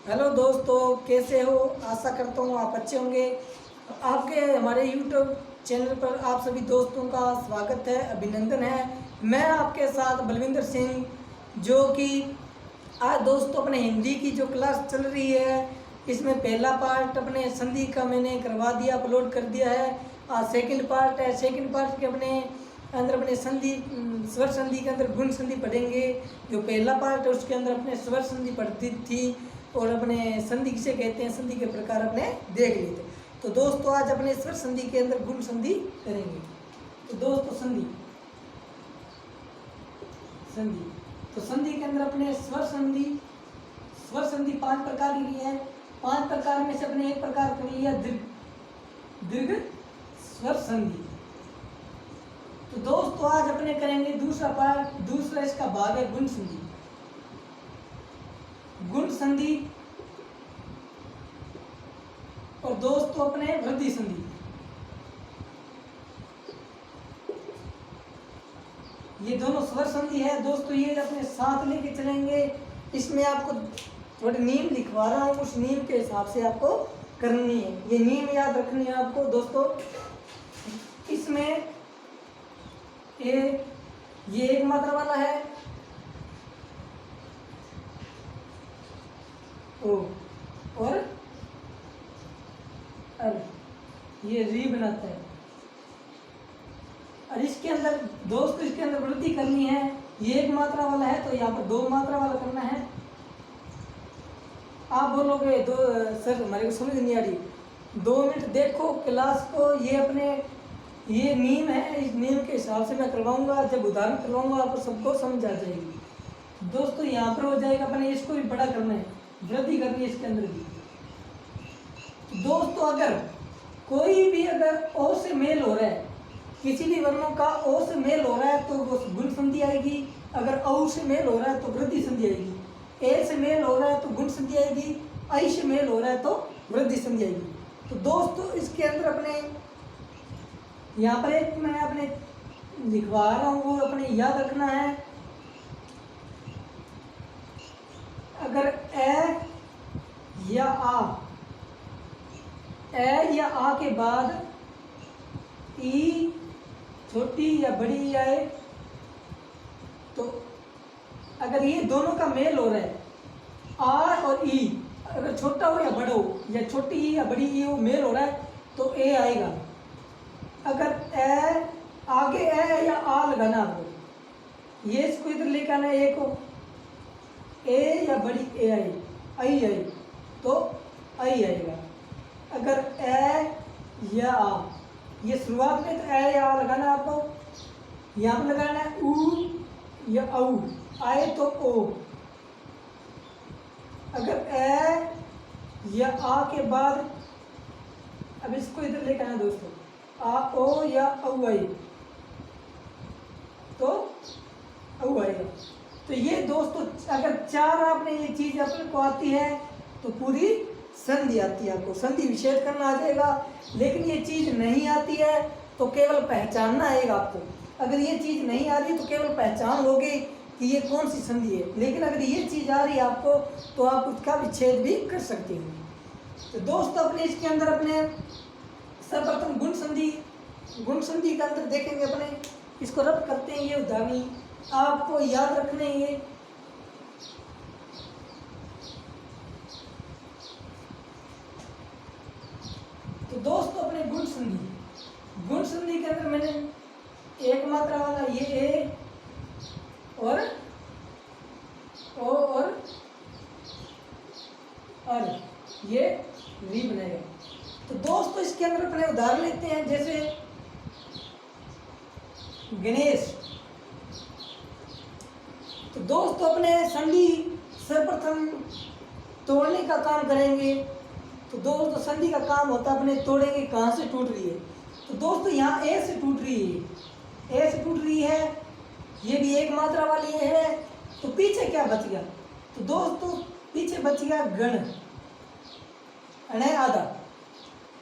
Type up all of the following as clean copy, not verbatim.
Hello दोस्तों, कैसे हो? आशा करता हूँ आप अच्छे होंगे। आपके हमारे YouTube चैनल पर आप सभी दोस्तों का स्वागत है, अभिनंदन है। मैं आपके साथ बलविंदर सिंह, जो कि आज दोस्तों अपने हिंदी की जो क्लास चल रही है, इसमें पहला पार्ट अपने संधि का मैंने करवा दिया, अपलोड कर दिया है। आज सेकंड पार्ट है। सेकंड पार्ट के अपने संधि, स्वर संधि के अंदर गुण संधि पढ़ेंगे। जो पहला पार्ट है उसके अंदर अपने स्वर संधि पढ़ती थी और अपने संधि किसे कहते हैं, संधि के प्रकार अपने देख लिए थे। तो दोस्तों आज अपने स्वर संधि के अंदर गुण संधि करेंगे। तो दोस्तों संधि तो संधि के अंदर अपने स्वर संधि 5 प्रकार की है। 5 प्रकार में से अपने एक प्रकार कर लिया दीर्घ स्वर संधि। तो दोस्तों आज अपने करेंगे दूसरा पार्ट, दूसरा इसका भाग है गुण संधि। गुण संधि और दोस्तों अपने वृद्धि संधि। ये दोनों स्वर संधि है दोस्तों, ये अपने साथ लेके चलेंगे। इसमें आपको थोड़े नियम लिखवा रहा हूँ, उस नियम के हिसाब से आपको करनी है। ये नियम याद रखनी है आपको दोस्तों। इसमें ये एक मात्रा वाला है ओ, और ये री बनाता है। और इसके अंदर दोस्तों इसके अंदर वृद्धि करनी है। ये एक मात्रा वाला है तो यहाँ पर 2 मात्रा वाला करना है। आप बोलोगे दो सर हमारे को समझ नहीं आ रही, 2 मिनट देखो क्लास को। ये नियम है, इस नियम के हिसाब से मैं करवाऊंगा। जब उदाहरण करवाऊंगा आपको सबको समझ आ जाएगी। दोस्तों यहाँ पर हो जाएगा, अपने इसको भी बड़ा करना है, वृद्धि करनी है इसके अंदर भी। दोस्तों अगर कोई भी अगर ओ से मेल हो रहा है, किसी भी वर्णों का ओ से मेल हो रहा है तो वो गुण संधि आएगी। अगर औ से मेल हो रहा है तो वृद्धि संधि आएगी। ए से मेल हो रहा है तो गुण संधि आएगी। ऐ से मेल हो रहा है तो वृद्धि संधि आएगी। तो दोस्तों इसके अंदर अपने यहाँ पर एक मैं अपने लिखवा रहा हूँ, वो अपने याद रखना है। अगर ए या आ के बाद ई छोटी या बड़ी आए, तो अगर ये दोनों का मेल हो रहा है, आ और ई, अगर छोटा हो या बड़ा हो, या छोटी ई या बड़ी ई हो, मेल हो रहा है तो ए आएगा। अगर ए आगे ए या आ लगाना आपको, ये इसको इधर लेकर आना है, ए को ए या बड़ी ए आई तो आई आएगा। अगर ए या आ, ये शुरुआत में तो ए या आ लगाना आपको, यहाँ पर लगाना है ऊ या औ, आए तो ओ। अगर ए या आ के बाद अब इसको इधर लेकर आना दोस्तों, आ ओ या औ आई तो औ आएगा। तो ये दोस्तों अगर 4 आपने ये चीज अपने को आती है तो पूरी संधि आती है, आपको संधि विच्छेद करना आ जाएगा। लेकिन ये चीज नहीं आती है तो केवल पहचानना आएगा आपको। अगर ये चीज नहीं आ रही तो केवल पहचान लोगे कि ये कौन सी संधि है। लेकिन अगर ये चीज आ रही है आपको तो आप उसका विच्छेद भी कर सकते हो। तो दोस्तों अपने इसके अंदर अपने सर्वप्रथम गुण संधि के अंदर देखेंगे। अपने इसको रब करते हैं, ये उदाहरण आपको याद रखने ये। तो दोस्तों अपने गुण संधि के अंदर मैंने एक मात्रा वाला ये ए और ओ और ये री बनेगा। तो दोस्तों इसके अंदर अपने उदाहरण लेते हैं, जैसे गणेश। तो दोस्तों अपने संधि सर्वप्रथम तोड़ने का काम करेंगे। तो दोस्तों संधि का काम होता है अपने तोड़ेंगे कहाँ से टूट रही है। तो दोस्तों यहाँ ए से टूट रही है, ए से टूट रही है, ये भी एक मात्रा वाली है। तो पीछे क्या बच गया? तो दोस्तों पीछे बच गया गण, अने आधा,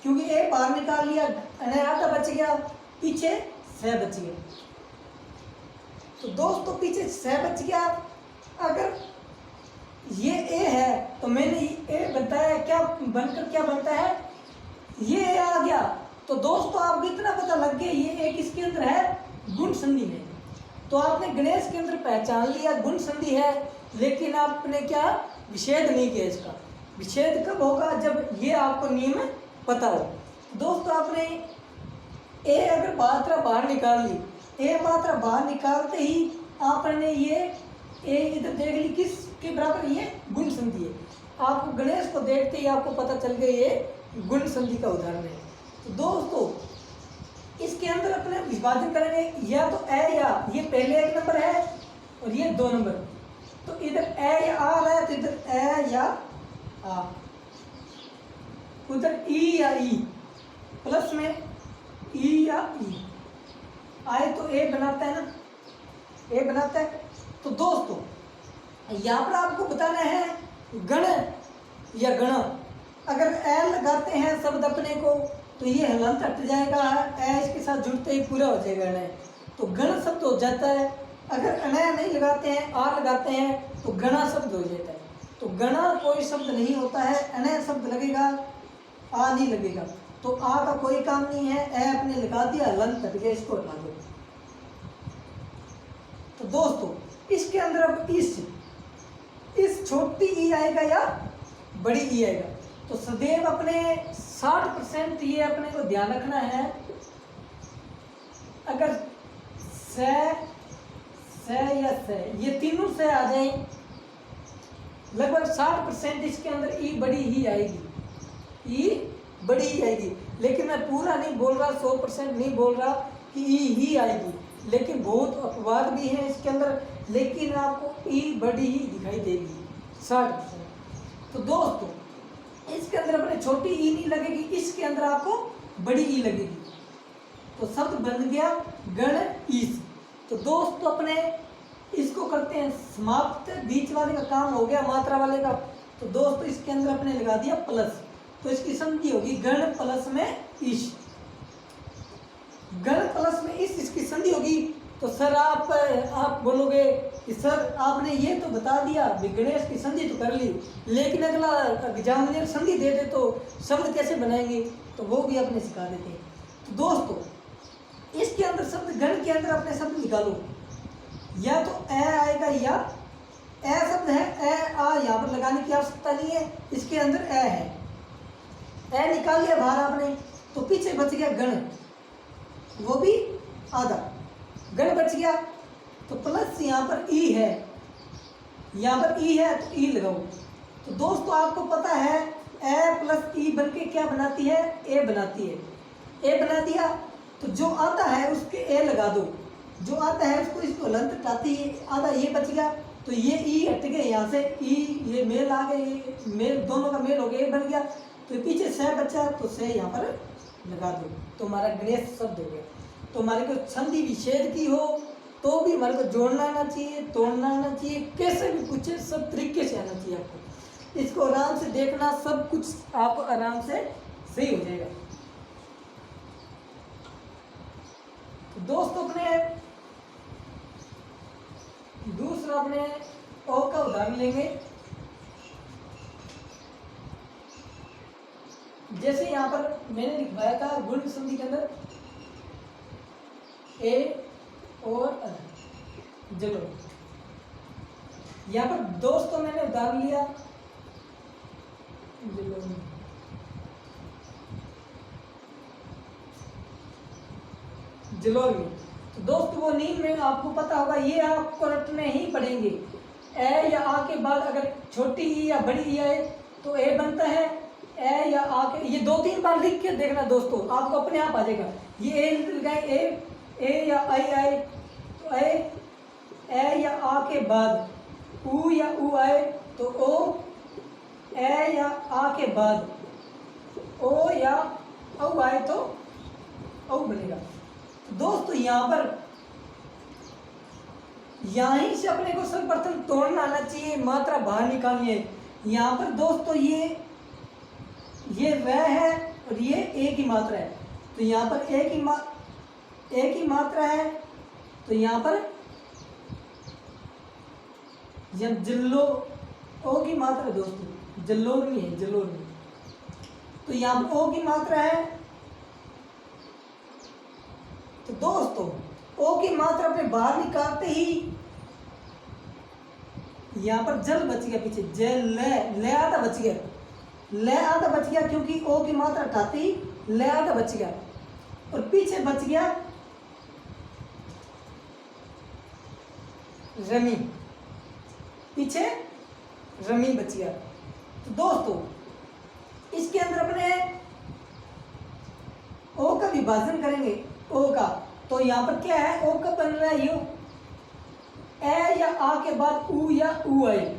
क्योंकि ए बाहर निकाल लिया, अने आधा बच गया, पीछे स बच गया। तो दोस्तों पीछे स बच गया। अगर ये ए है तो मैंने ए बनता है, क्या बनकर क्या बनता है, ये आ गया। तो दोस्तों आपको इतना पता लग गया ये एक इसके अंदर है गुण संधि है। तो आपने गणेश के अंदर पहचान लिया गुण संधि है, लेकिन आपने क्या विच्छेद नहीं किया। इसका विच्छेद कब होगा, जब ये आपको नियम पता हो। दोस्तों आपने ए अगर मात्रा बाहर निकाल ली, ए मात्रा बाहर निकालते ही आपने ये ए इधर देख ली किसके बराबर, ये गुण संधि है। आपको गणेश को देखते ही आपको पता चल गया ये गुण संधि का उदाहरण है। तो दोस्तों इसके अंदर अपने विभाजन करेंगे, या तो ए या ये पहले एक नंबर है और ये 2 नंबर। तो इधर ए या आ रहा है तो इधर ए या आ, उधर ई या ई, प्लस में ई या ई आए तो ए बनाता है ना, ए बनाता है। तो दोस्तों यहाँ पर आपको बताना है गण या गण। अगर ए लगाते हैं शब्द अपने को तो ये हलंत हट जाएगा, ए इसके साथ जुड़ते ही पूरा हो जाएगा अनय, तो गण शब्द हो जाता है। अगर अनय नहीं लगाते हैं, आ लगाते हैं तो गणा शब्द हो जाता है। तो गणा कोई शब्द नहीं होता है, अनय शब्द लगेगा, आ नहीं लगेगा। तो आ का कोई काम नहीं है, ए अपने लगा दिया, हलंत हट गया, इसको हटा दो। तो दोस्तों इसके अंदर अब इस छोटी ई आएगा या बड़ी ई आएगा। तो सदैव अपने 60% ये अपने को ध्यान रखना है। अगर से या से ये तीनों से आ जाए, लगभग 60% इसके अंदर ई बड़ी ही आएगी, ई बड़ी ही आएगी। लेकिन मैं पूरा नहीं बोल रहा, 100% नहीं बोल रहा कि ई ही आएगी, लेकिन बहुत अपवाद भी है इसके अंदर, लेकिन आपको ई बड़ी ही दिखाई देगी 60%। तो दोस्तों इसके अंदर अपने छोटी ई नहीं लगेगी, इसके अंदर आपको बड़ी ई लगेगी। तो शब्द बन गया गण ईस। तो दोस्तों अपने इसको करते हैं समाप्त, बीच वाले का काम हो गया, मात्रा वाले का। तो दोस्तों इसके अंदर अपने लगा दिया प्लस, तो इसकी संधि होगी गण प्लस में ईश, गण प्लस में इस इसकी संधि होगी। तो सर आप बोलोगे कि सर आपने ये तो बता दिया, गणेश की संधि तो कर ली, लेकिन अगला एग्जामिनर संधि दे दे तो शब्द कैसे बनाएंगे, तो वो भी अपने सिखा देते हैं। तो दोस्तों इसके अंदर शब्द गण के अंदर अपने शब्द निकालो, या तो ए आएगा या ए शब्द है, ए आ यहाँ पर लगाने की आवश्यकता नहीं है, इसके अंदर ए है, ए निकाल लिया बाहर आपने, तो पीछे बच गया गण, वो भी आधा गण बच गया। तो प्लस यहाँ पर ई है, यहाँ पर ई है तो ई लगाओ। तो दोस्तों आपको पता है ए प्लस ई बनके क्या बनाती है, ए बनाती है। ए बना दिया तो जो आता है उसके ए लगा दो, जो आता है उसको इसको हलंत हटाती है, आधा ये बच गया। तो ये ई हट गए यहाँ से, ई ये मेल आ गए, ये मेल दोनों का मेल हो गया, ए बन गया। तो पीछे से बचा तो से यहाँ पर लगा दो, तो हमारा गणेश शब्द हो गया। तो हमारे को संधि विच्छेद की हो तो भी हमारे को जोड़ना आना चाहिए, तोड़ना आना चाहिए, कैसे भी पूछे सब तरीके से आना चाहिए आपको। इसको आराम से देखना, सब कुछ आपको आराम से सही हो जाएगा। तो दोस्तों अपने दूसरा अपने ओ का उदाहरण लेंगे। जैसे यहाँ पर मैंने लिखवाया था गुण संधि के अंदर ए और जलो, यहाँ पर दोस्तों मैंने उदाहरण लिया जलोर में। तो दोस्तों वो नींद में आपको पता होगा, ये आपको रटने ही पड़ेंगे। ए या आ के बाद अगर छोटी ई या बड़ी ई आए तो ए बनता है, ए या आ के, ये 2-3 बार लिख के देखना दोस्तों, आपको अपने आप आ जाएगा। ये ए लगाए, ए या आई आए तो ए या आ के बाद ऊ या ऊ आए तो ओ, ए या आ के बाद ओ या औ आए तो औ बनेगा। दोस्तों यहाँ पर यहीं से अपने को सर्वप्रथम तोड़ना आना चाहिए, मात्रा बाहर निकालनी है। यहाँ पर दोस्तों ये वह है और ये एक ही मात्रा है, तो यहाँ पर एक ही मात्रा है, तो यहाँ पर जब जिल्लो ओ की मात्रा दोस्तों, जलोरमी है, जलोरमी। तो यहाँ पर ओ की मात्रा है। तो दोस्तों ओ की मात्रा अपने बाहर निकालते ही यहाँ पर जल बच गया, पीछे जल ले आधा बच गया, ले आधा बच गया, क्योंकि ओ की मात्रा हटाते ही ले आधा बच गया, और पीछे बच गया रमी, पीछे रमी बच गया। तो दोस्तों इसके अंदर अपने ओ का विभाजन करेंगे, ओ का। तो यहाँ पर क्या है, ओ का बन रहा है यू, ए या आ के बाद उ या उ आए।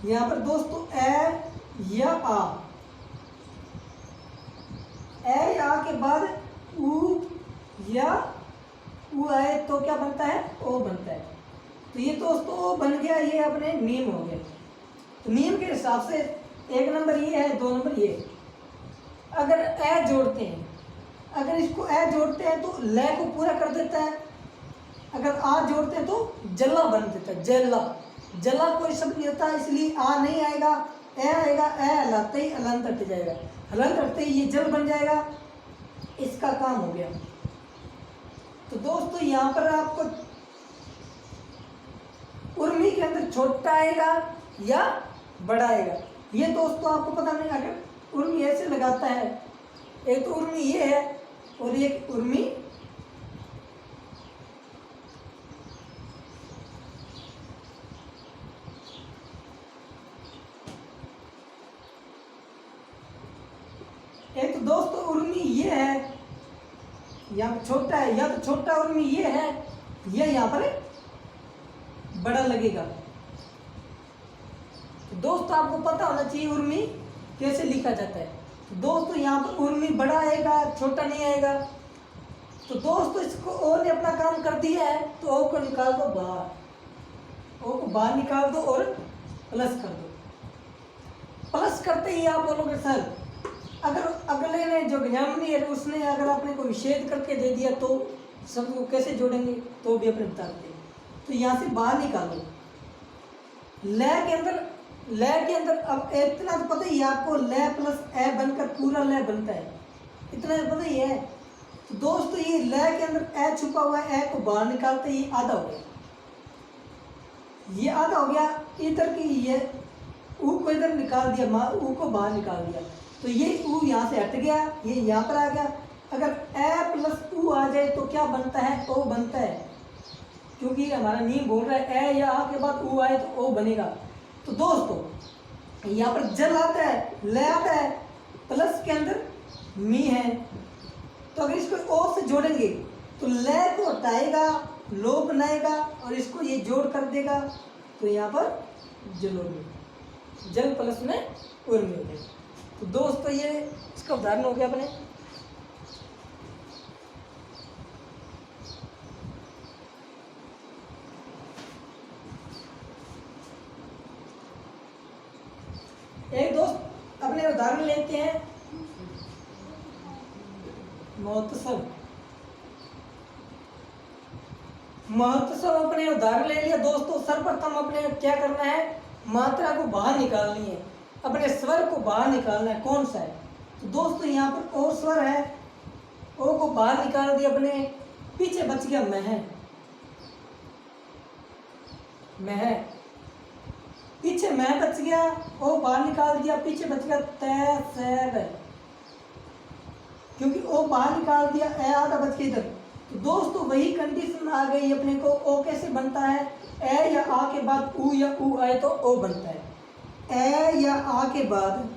यहाँ पर दोस्तों ए या आ, ए या आ के बाद उ या उ आए तो क्या बनता है, ओ बनता है। तो ये दोस्तों ओ बन गया, ये अपने नीम हो गए। तो नीम के हिसाब से एक नंबर ये है, दो नंबर ये। अगर ए जोड़ते हैं, अगर इसको ए जोड़ते हैं तो ले को पूरा कर देता है, अगर आ जोड़ते हैं तो जला बन देता है, जला। जला कोई शब्द नहीं होता, इसलिए आ नहीं आएगा, ए आएगा, ए हलाते ही हलंत हट जाएगा, हलंत हटते ही ये जल बन जाएगा, इसका काम हो गया। तो दोस्तों यहाँ पर आपको उर्मी के अंदर छोटा आएगा या बड़ा आएगा, ये दोस्तों आपको पता नहीं। अगर उर्मी ऐसे लगाता है, एक तो उर्मी ये है और एक उर्मी एक तो दोस्तों उर्मी ये है, यहाँ छोटा है, या तो छोटा उर्मी ये है, ये यहाँ पर बड़ा लगेगा। तो दोस्तों आपको पता होना चाहिए उर्मी कैसे लिखा जाता है। तो दोस्तों यहाँ पर उर्मी बड़ा आएगा, छोटा नहीं आएगा। तो दोस्तों इसको ओ ने अपना काम कर दिया है, तो ओ को निकाल दो बाहर, ओ को बाहर निकाल दो और प्लस कर दो। प्लस करते ही आप बोलोगे सर अगर अगले ने जो एग्जामिनी है उसने अगर आपने को विच्छेद करके दे दिया तो शब्द को कैसे जोड़ेंगे, तो भी अपने बताते हैं। तो यहाँ से बाहर निकालो, ले के अंदर अब इतना तो पता ही है आपको, ले प्लस ए बनकर पूरा ले बनता है, इतना तो पता ही है। तो दोस्तों ये ले के अंदर ए छुपा हुआ है, ए को बाहर निकालते ही आधा हो गया, ये आधा हो गया। इधर की ये ऊ को इधर निकाल दिया, ऊ को बाहर निकाल दिया, तो ये ऊ यहाँ से हट गया, ये यहाँ पर आ गया। अगर ए प्लस ऊ आ जाए तो क्या बनता है, ओ बनता है, क्योंकि हमारा नियम बोल रहा है ए या आ के बाद ऊ आए तो ओ बनेगा। तो दोस्तों यहाँ पर जल आता है, ले आता है, प्लस के अंदर मी है, तो अगर इसको ओ से जोड़ेंगे तो ले को हटाएगा, लो बनाएगा और इसको ये जोड़ कर देगा, तो यहाँ पर जलोर्मी, जल प्लस में उर्मी हो जाएगा। तो दोस्तों ये इसका उदाहरण हो गया अपने। एक दोस्त अपने उदाहरण लेते हैं महोत्सव। महोत्सव अपने उदाहरण ले लिया दोस्तों। सर्वप्रथम अपने क्या करना है, मात्रा को बाहर निकालनी है, अपने स्वर को बाहर निकालना है, कौन सा है। तो दोस्तों यहाँ पर ओ स्वर है, ओ को बाहर निकाल दिया अपने, पीछे बच गया मह, मह, पीछे मैं बच गया, ओ बाहर निकाल दिया, पीछे बच गया तय सैब, क्योंकि ओ बाहर निकाल दिया, ए आधा बच गया इधर। तो दोस्तों वही कंडीशन आ गई अपने को, ओ कैसे बनता है, ए या आ के बाद ऊ या ऊ आए तो ओ बनता है, ए या आ के बाद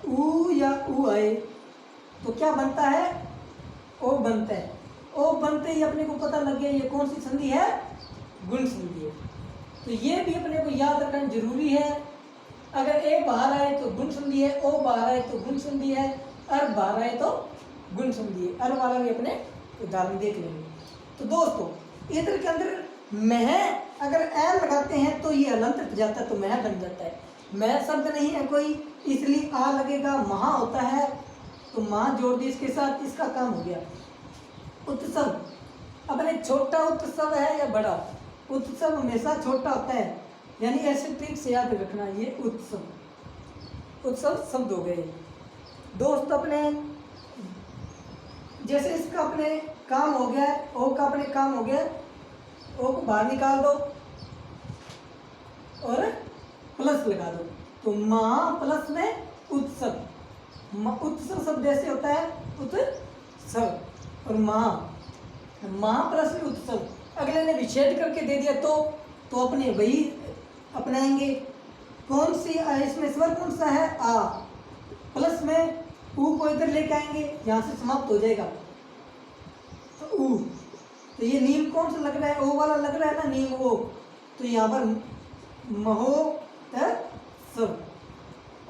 ऊ या ऊ आए तो क्या बनता है, ओ बनता है। ओ बनते ही अपने को पता लग गया ये कौन सी संधि है, गुण संधि है। तो ये भी अपने को याद रखना जरूरी है। अगर ए बाहर आए तो गुण संधि है, ओ बाहर आए तो गुण संधि है, अर बाहर आए तो गुण संधि है। अर वाला भी अपने उदाहरण देख लेंगे। तो दोस्तों इधर के अंदर मह अगर ए लगाते हैं तो ये अलंत हट जाता है, तो मह बन जाता है। मह शब्द नहीं है कोई, इसलिए आ लगेगा, महा होता है तो माँ जोड़ दी इसके साथ, इसका काम हो गया। उत्सव अपने छोटा उत्सव है या बड़ा, उत्सव हमेशा छोटा होता है, यानी ऐसे ट्रिक से याद रखना। ये उत्सव, उत्सव शब्द हो गए। दोस्त अपने जैसे इसका अपने काम हो गया, ओ का अपने काम हो गया, ओ को बाहर निकाल दो और प्लस लगा दो, तो महा प्लस में उत्सव। उत्सव शब्द ऐसे होता है उत्सव, और महा प्लस में उत्सव। अगले ने विच्छेद करके दे दिया तो अपने वही अपनाएंगे। कौन सी इसमें स्वर कौन सा है? आ। प्लस में ऊ को इधर लेके आएंगे, यहाँ से समाप्त हो जाएगा तो ऊ। तो ये नीम कौन सा लग रहा है? ओ वाला लग रहा है ना, नीम ओ। तो यहाँ पर महो सब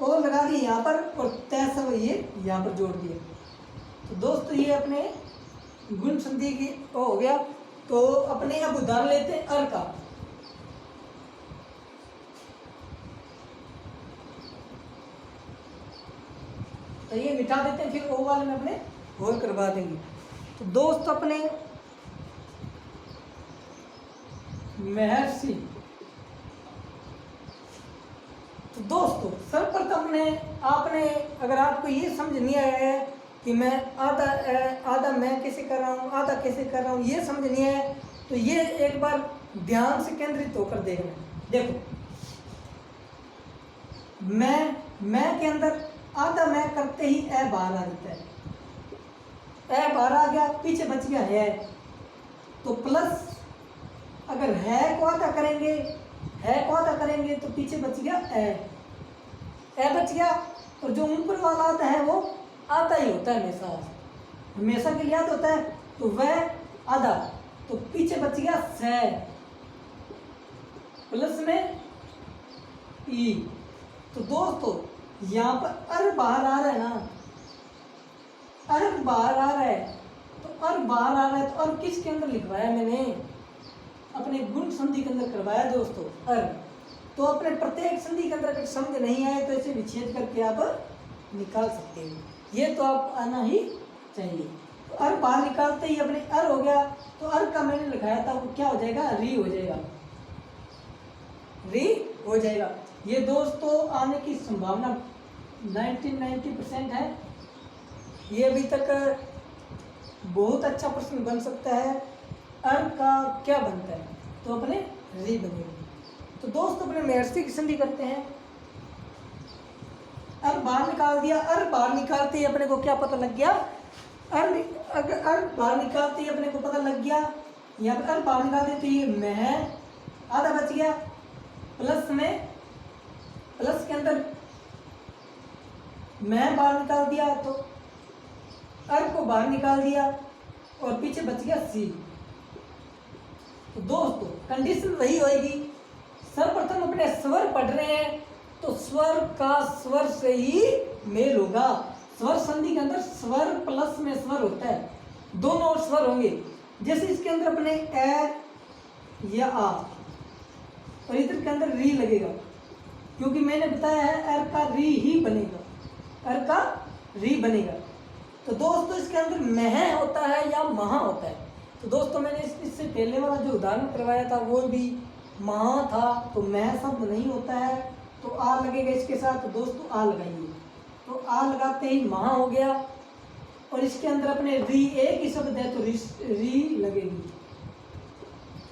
ओ लगा दिए यहाँ पर, और तय सब ये यहाँ पर जोड़ दिए। तो दोस्तों ये अपने गुण संधि की हो गया। तो अपने अब उदाहरण लेते हैं अर का। तो ये मिटा देते हैं, फिर ओ वाले में अपने और करवा देंगे। तो दोस्त अपने महर्षि। तो दोस्तों सर्वप्रथम ने आपने, अगर आपको ये समझ नहीं आया है कि मैं आधा मैं कैसे कर रहा हूँ, आधा कैसे कर रहा हूँ, ये समझ नहीं आया, तो ये एक बार ध्यान से केंद्रित होकर देखना। देखो मैं के अंदर आधा मैं करते ही ए बाहर आ जाता है, ए बाहर आ गया, पीछे बच गया है। तो प्लस अगर है को आधा करेंगे, है को आधा करेंगे तो पीछे बच गया ए बच गया। और जो ऊपर वाला आता है वो आधा ही होता है, हमेशा के लिए याद होता है। तो वह आधा, तो पीछे बच गया से, प्लस में ई। तो दोस्तों यहाँ पर अर बाहर आ रहा है ना, अर बाहर आ रहा है, तो अर बाहर आ रहा है, तो अर किसके अंदर लिखवाया मैंने? अपने गुण संधि के अंदर करवाया दोस्तों अर। तो अपने प्रत्येक संधि के अंदर अगर समझ नहीं आए तो ऐसे विच्छेद करके आप निकाल सकते हो, ये तो आप आना ही चाहिए। तो अर बाहर निकालते ही अपने अर हो गया। तो अर का मैंने लिखाया था वो क्या हो जाएगा? री हो जाएगा, री हो जाएगा। ये दोस्तों आने की संभावना 90% है। ये अभी तक बहुत अच्छा प्रश्न बन सकता है। अर का क्या बनता है? तो अपने री बनेगा। तो दोस्त अपने महर्षि की संधि करते हैं। अर बाहर निकाल दिया, अर बाहर निकालते ही अपने को क्या पता लग गया? अगर अर बाहर निकालते ही अपने को पता लग गया, यहाँ पर अर बाहर निकाल देते ये मह आधा बच गया, प्लस में प्लस के अंदर मैं बाहर निकाल दिया, तो अर को बाहर निकाल दिया और पीछे बच गया सी। तो दोस्तों कंडीशन वही होगी। सर्वप्रथम अपने स्वर पढ़ रहे हैं तो स्वर का स्वर से ही मेल होगा। स्वर संधि के अंदर स्वर प्लस में स्वर होता है, दोनों और स्वर होंगे। जैसे इसके अंदर अपने ए या आ, और इधर के अंदर री लगेगा, क्योंकि मैंने बताया है अर का री ही बनेगा, अर का री बनेगा। तो दोस्तों इसके अंदर मह होता है या महा होता है। तो दोस्तों मैंने इससे पहले वाला जो उदाहरण करवाया था वो भी महा था, तो मह शब्द नहीं होता है, तो आ लगेगा इसके साथ। तो दोस्तों आ लगाइए, तो आ लगाते ही महा हो गया। और इसके अंदर अपने री एक ही शब्द है तो री लगेगी।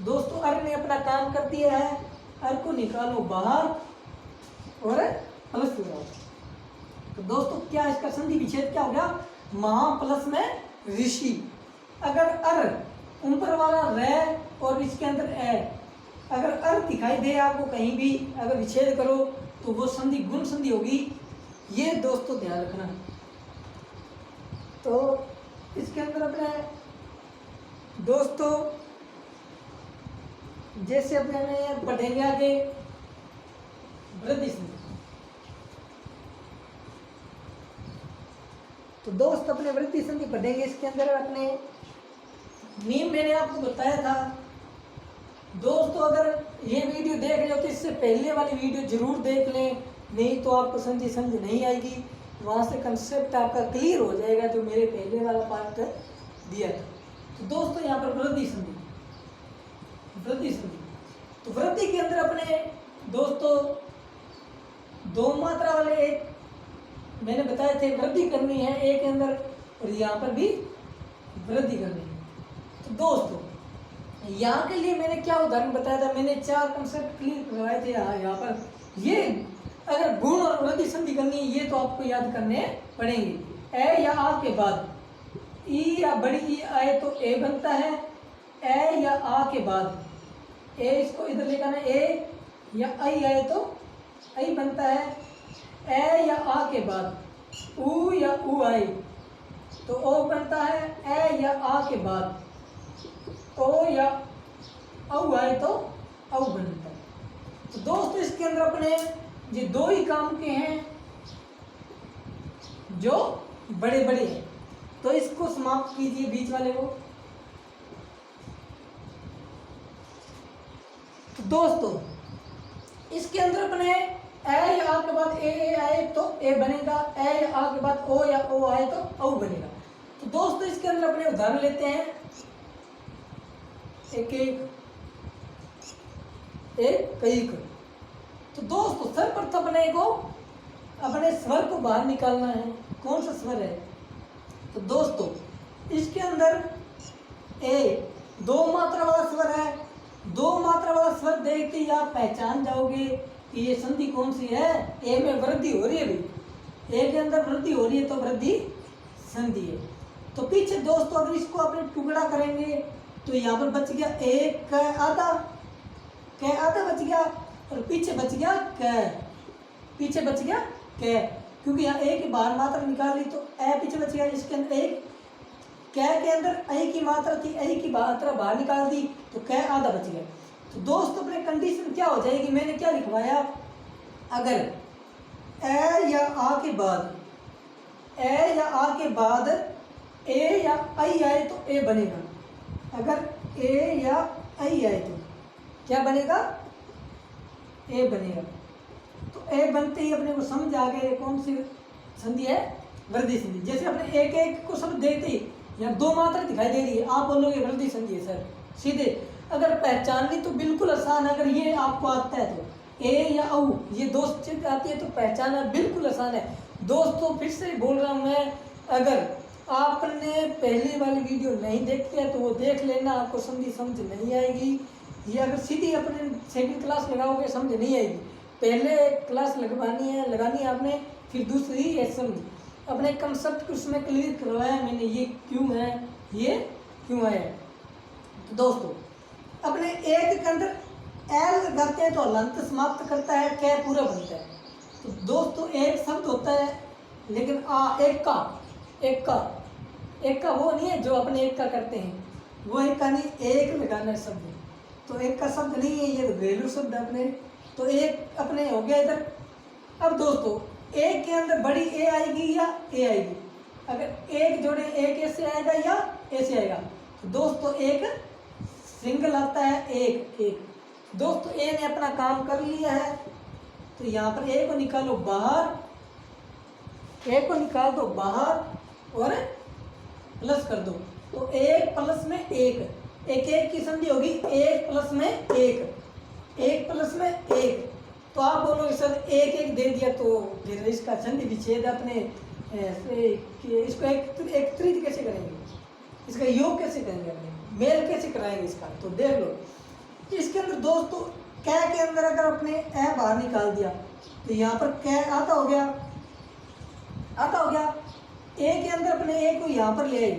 दोस्तों अर ने अपना काम कर दिया है, अर को निकालो बाहर और प्लस लगाओ। तो दोस्तों क्या इसका संधि विच्छेद क्या हो गया? महा प्लस में ऋषि। अगर अर ऊपर वाला रे और इसके अंदर ए, अगर अर दिखाई दे आपको कहीं भी, अगर विच्छेद करो तो वो संधि गुण संधि होगी, ये दोस्तों ध्यान रखना। तो इसके अंदर अपने दोस्तों जैसे अपने पढ़ेंगे आगे वृद्धि संधि। तो दोस्त अपने वृद्धि संधि पढ़ेंगे। इसके अंदर अपने नियम मैंने आपको बताया था। दोस्तों अगर ये वीडियो देख रहे हो तो इससे पहले वाली वीडियो जरूर देख लें, नहीं तो आपको संधि समझ नहीं आएगी। वहाँ से कंसेप्ट आपका क्लियर हो जाएगा जो मेरे पहले वाला पार्ट दिया था। तो दोस्तों यहाँ पर वृद्धि संधि, वृद्धि संधि। तो वृद्धि के अंदर अपने दोस्तों दो मात्रा वाले एक मैंने बताए थे वृद्धि करनी है ए के अंदर, और यहाँ पर भी वृद्धि करनी है। तो दोस्तों यहाँ के लिए मैंने क्या उदाहरण बताया था, मैंने 4 कंसेप्ट क्लियर करवाए थे। यहाँ पर ये अगर गुण और वृद्धि संधि करनी है ये तो आपको याद करने पड़ेंगे। ए या आ के बाद ई या बड़ी ई आए तो ए बनता है, ए या आ के बाद ए, इसको इधर लेकर आना, ए या आई आए तो आई बनता है, ए या आ के बाद ऊ या ऊ आए तो ओ बनता है, ए या आ के बाद ओ या औ आए तो औ बनता है। तो दोस्तों इसके अंदर अपने ये 2 ही काम के हैं जो बड़े बड़े हैं, तो इसको समाप्त कीजिए बीच वाले को। तो दोस्तों इसके अंदर अपने ए या आ के बाद ए आए तो ए बनेगा, ए या आ के बाद ओ या ओ आए तो औ बनेगा। तो दोस्तों इसके अंदर अपने उदाहरण लेते हैं एक एक। तो दोस्तों सर्वप्रथम अपने को अपने स्वर को बाहर निकालना है। कौन सा स्वर है? तो दोस्तों इसके अंदर ए 2 मात्रा वाला स्वर है। 2 मात्रा वाला स्वर देखते ही आप पहचान जाओगे कि ये संधि कौन सी है। ए में वृद्धि हो रही है भाई, ए के अंदर वृद्धि हो रही है तो वृद्धि संधि है। तो पीछे दोस्तों अगर इसको अपने टुकड़ा करेंगे तो यहाँ पर बच गया एक क आधा, क आधा बच गया, और पीछे बच गया क, पीछे बच गया क, क्योंकि यहाँ ए की बाहर मात्रा निकाल ली तो ए पीछे बच गया। इसके अंदर एक क के अंदर ए की मात्रा थी, ए की मात्रा बाहर निकाल दी तो क आधा बच गया। तो दोस्तों अपने कंडीशन क्या हो जाएगी, मैंने क्या लिखवाया, अगर ए या आ के बाद ए या आ के बाद ए या आई आए तो ए बनेगा। अगर ए या आई आए तो क्या बनेगा, ए बनेगा। तो ए बनते ही अपने को समझ आ गया कौन सी संधि है, वृद्धि संधि। जैसे अपने एक एक को शब्द देखते ही यहाँ 2 मात्रा दिखाई दे रही है, आप बोलोगे वृद्धि संधि है सर सीधे। अगर पहचाननी तो बिल्कुल आसान है, अगर ये आपको आता है तो ए या औ ये 2 चीज आती है तो पहचानना बिल्कुल आसान है। दोस्तों फिर से बोल रहा हूँ मैं, अगर आपने पहली वाली वीडियो नहीं देखी है तो वो देख लेना, आपको संधि समझ नहीं आएगी। ये अगर सीधी अपने 2nd क्लास लगाओगे समझ नहीं आएगी, पहले क्लास लगानी है आपने, फिर दूसरी है समझ। अपने कंसेप्ट को उसमें क्लियर करवाया मैंने, ये क्यों है, ये क्यों है। तो दोस्तों अपने एक के अंदर एल लगाते हैं तो हलंत समाप्त करता है, कै पूरा बनता है। तो दोस्तों एक शब्द होता है लेकिन एक का वो नहीं है जो अपने एक का करते हैं, वो एक का नहीं, एक लगाना है शब्द। तो एक का शब्द नहीं है, ये घरेलू शब्द अपने। तो एक अपने हो गया इधर। अब दोस्तों एक के अंदर बड़ी ए आएगी या ए आएगी, अगर एक जोड़े एक ऐसे आएगा या ऐसे आएगा। तो दोस्तों एक सिंगल आता है, एक। दोस्तों ए ने अपना काम कर लिया है तो यहाँ पर ए को निकालो बाहर, ए को निकाल दो बाहर और प्लस कर दो। तो 1 प्लस में 1, एक की संधि होगी 1 प्लस में 1 प्लस में 1। तो आप बोलोगे सर एक दे दिया तो फिर इसका संधि विच्छेद अपने इसको एक तृतीय कैसे करेंगे, इसका योग कैसे करेंगे, अपने मेल कैसे कराएंगे इसका। तो देख लो इसके अंदर दोस्तों कै के अंदर अगर अपने ए बाहर निकाल दिया तो यहाँ पर कै आता हो गया। ए के अंदर अपने ए को यहाँ पर ले आए,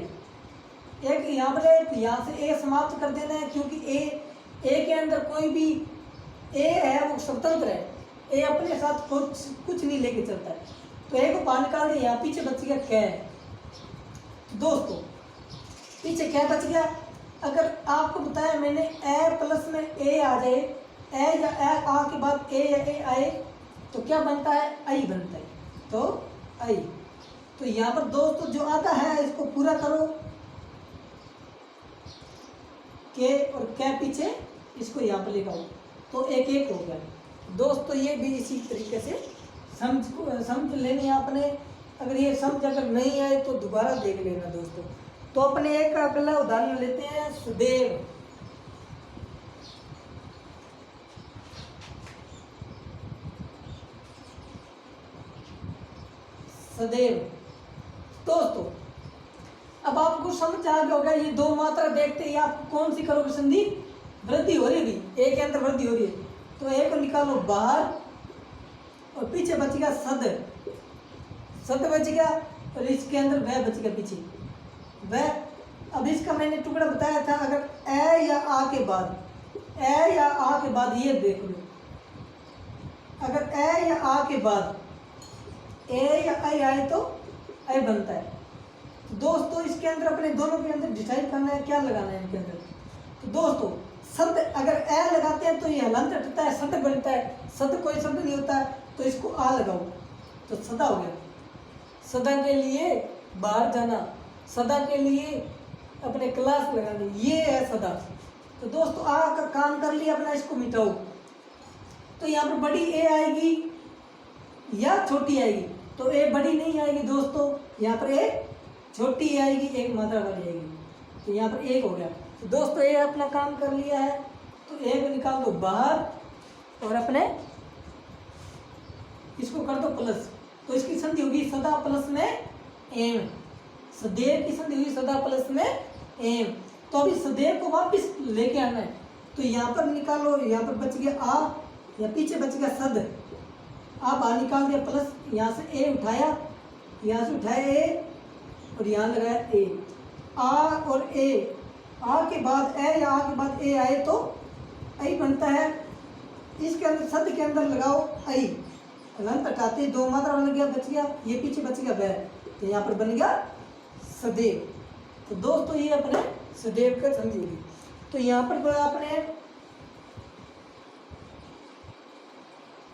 एक यहाँ पर ले, तो यहाँ से ए समाप्त कर देना है, क्योंकि ए के अंदर कोई भी ए है वो स्वतंत्र है, ए अपने साथ कुछ नहीं लेके चलता है। तो ए को बाहर निकाल दे, यहाँ पीछे बच गया कै। तो दोस्तों पीछे क्या बच गया, अगर आपको बताया मैंने ए प्लस में ए आ जाए, ए या ए आ के बाद ए या ए आए तो क्या बनता है, आई बनता है। तो आई, तो यहाँ पर दोस्तों जो आता है इसको पूरा करो, के और कै पीछे इसको यहाँ पर लेकर आओ तो एक हो गया। दोस्तों ये भी इसी तरीके से समझ लेनी है आपने। अगर ये समझ अगर नहीं आए तो दोबारा देख लेना दोस्तों। तो अपने एक अगला उदाहरण लेते हैं, सुदेव। सदैव। दोस्तों अब आपको समझ आ गया होगा, ये दो मात्रा देखते ही आप कौन सी करोगे संधि, वृद्धि हो रही है, एक के अंदर वृद्धि हो रही है, तो एक को निकालो बाहर और पीछे बच गया सद, सद बच गया और इसके अंदर वह बच गया पीछे वह। अब इसका मैंने टुकड़ा बताया था, अगर ए या आ के बाद, ए या आ के बाद ये देख लो, अगर ए या आ के बाद ए या आई आए तो ए बनता है। तो दोस्तों इसके अंदर अपने दोनों के अंदर डिसाइड करना है क्या लगाना है इनके अंदर। तो दोस्तों शब्द अगर ए लगाते हैं तो ये हलंत हटता है, शब्द बनता है, शब्द कोई शब्द नहीं होता है, तो इसको आ लगाओ तो सदा हो गया। सदा के लिए बाहर जाना, सदा के लिए अपने क्लास लगानी, ये है सदा। तो दोस्तों आ का काम कर लिया अपना, इसको मिटाओ तो यहाँ पर बड़ी ए आएगी या छोटी आएगी, तो ए बड़ी नहीं आएगी दोस्तों, यहाँ पर ए छोटी आएगी, एक मात्रा वाली आएगी, तो यहाँ पर एक हो गया। तो दोस्तों ए अपना काम कर लिया है, तो ए को निकाल दो बाहर और अपने इसको कर दो प्लस, तो इसकी संधि होगी सदा प्लस में एम, सदैव की संधि हुई सदा प्लस में एम। तो अभी सदैव को वापस लेके आना है, तो यहाँ पर निकालो, यहाँ पर बच गया आ या पीछे बच गया सद, आप आ निकाल दिया प्लस, यहाँ से ए उठाया, यहाँ से उठाया ए और यहाँ लगाया ए, आ और ए, आ के बाद ए या आ के बाद ए आए तो आई बनता है। इसके अंदर सद के अंदर लगाओ आई, हलंत हटाते दो मात्रा बन गया, बच गया ये पीछे बच गया वह, तो यहाँ पर बन गया सदैव। तो दोस्तों ये अपने सदैव का संधि होगी। तो यहाँ पर अपने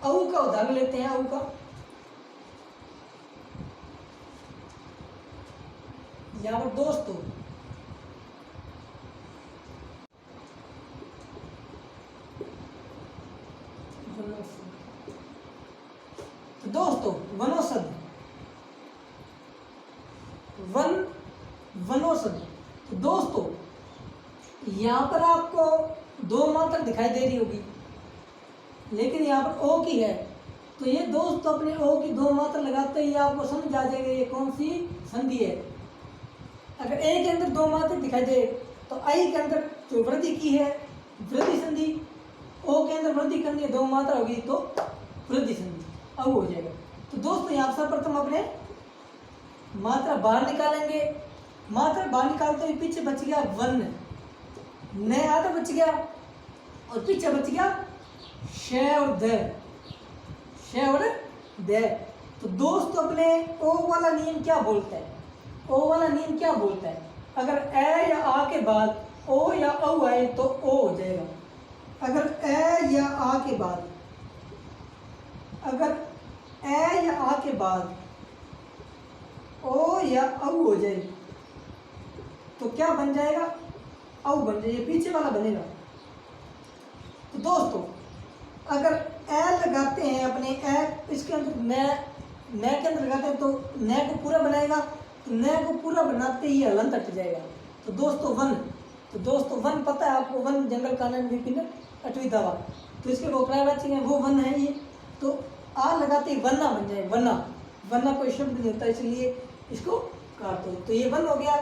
औ का उदाहरण लेते हैं, औ का यहाँ पर दोस्तों वनौषध, वनौषध। तो दोस्तों यहाँ पर आपको दो मात्रा दिखाई दे रही होगी, लेकिन यहाँ पर ओ की है, तो ये दोस्तों अपने ओ की दो मात्रा लगाते ही आपको समझ आ जाएगा ये कौन सी संधि है। अगर ए के अंदर दो मात्रा दिखाई दे तो आई के अंदर जो वृद्धि की है वृद्धि संधि, ओ के अंदर वृद्धि करनी है दो मात्रा होगी तो वृद्धि संधि, अब हो जाएगा। तो दोस्तों यहाँ सर्वप्रथम अपने मात्रा बाहर निकालेंगे, मात्रा बाहर निकालते हुए पीछे बच गया वन, न आधा बच गया और पीछे बच गया श और द, श और द। तो दोस्तों अपने ओ वाला नियम क्या बोलता है, ओ वाला नियम क्या बोलता है, अगर ए या आ के बाद ओ या औ आए तो ओ हो जाएगा। अगर ए या आ के बाद, अगर ए या आ के बाद ओ या औ हो जाए तो क्या बन जाएगा, औ बन जाएगा, पीछे वाला बनेगा। तो दोस्तों अगर ए लगाते हैं अपने ए इसके अंदर न के अंदर लगाते हैं तो न को पूरा बनाएगा, तो न को पूरा बनाते ही हलंत हट जाएगा। तो दोस्तों वन, तो दोस्तों वन पता है आपको, वन जंगल कानून विपिन अटवी दावा, तो इसके वोकरावची हैं वो वन है ये, तो आ लगाते ही वन्ना बन जाए, वन्ना, वन्ना कोई शब्द नहीं होता इसलिए इसको काट दो, तो ये वन हो गया।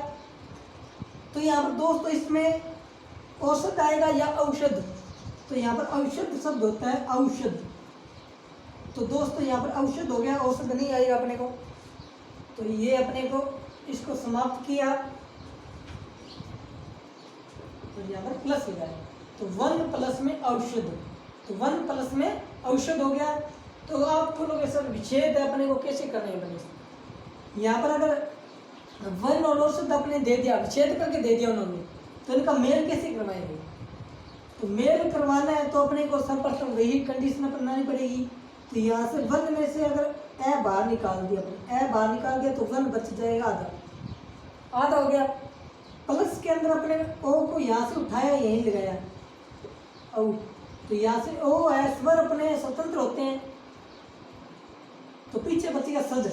तो यहाँ पर दोस्तों इसमें औषध आएगा या औषध, तो यहाँ पर औषध शब्द होता है औषध, तो दोस्तों यहाँ पर औषध हो गया, औषध नहीं आएगा अपने को, तो ये अपने को इसको समाप्त किया तो यहाँ पर प्लस लगाया, तो वन प्लस में औषध, तो वन प्लस में औषध हो गया। तो आप बोलोगे सर विच्छेद अपने को कैसे करना है बने, यहाँ पर अगर वन और औषध अपने दे दिया, विच्छेद करके दे दिया उन्होंने, तो इनका मेल कैसे करवाएंगे, तो मेल करवाना है तो अपने को सर्वप्रथम वही कंडीशन अपनानी पड़ेगी। तो यहाँ से वन में से अगर ए बाहर निकाल दिया, अपने ए बाहर निकाल दिया तो वन बच जाएगा आधा, आधा हो गया। प्लस के अंदर अपने ओ को यहाँ से उठाया यहीं लगाया औ, तो यहाँ से ओ है स्वर अपने स्वतंत्र होते हैं, तो पीछे बचेगा सद,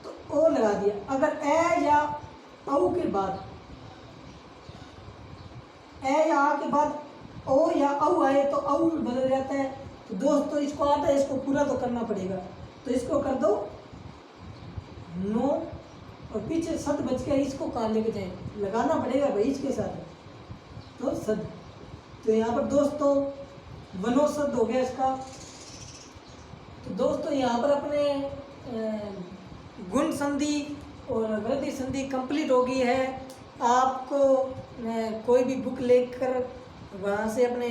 तो ओ लगा दिया। अगर ए या औ के बाद, ए या आ के बाद ओ या औ आए तो औ बदल जाता है। तो दोस्तों इसको आता है, इसको पूरा तो करना पड़ेगा, तो इसको कर दो और पीछे सद बच गया, इसको कहाँ लेके जाए, लगाना पड़ेगा भाई इसके साथ, तो सद। तो यहाँ पर दोस्तों वनौसद हो गया इसका। तो दोस्तों यहाँ पर अपने गुण संधि और वृद्धि संधि कंप्लीट हो गई है। आपको कोई भी बुक लेकर वहाँ से अपने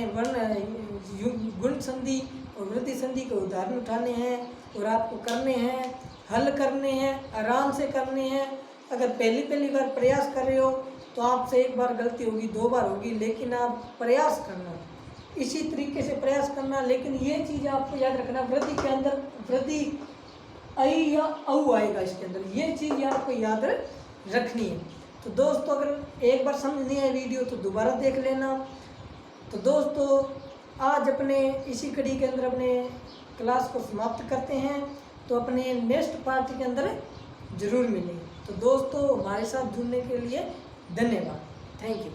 गुण संधि और वृद्धि संधि के उदाहरण उठाने हैं और आपको करने हैं, हल करने हैं, आराम से करने हैं। अगर पहली बार प्रयास कर रहे हो तो आपसे एक बार गलती होगी, 2 बार होगी, लेकिन आप प्रयास करना, इसी तरीके से प्रयास करना। लेकिन ये चीज़ आपको याद रखना, वृद्धि के अंदर वृद्धि आई या औ आएगा इसके अंदर, ये चीज़ आपको याद रखनी है। तो दोस्तों अगर एक बार समझ नहीं आए वीडियो तो दोबारा देख लेना। तो दोस्तों आज अपने इसी कड़ी के अंदर अपने क्लास को समाप्त करते हैं, तो अपने नेक्स्ट पार्ट के अंदर ज़रूर मिलेंगे। तो दोस्तों हमारे साथ जुड़ने के लिए धन्यवाद, थैंक यू।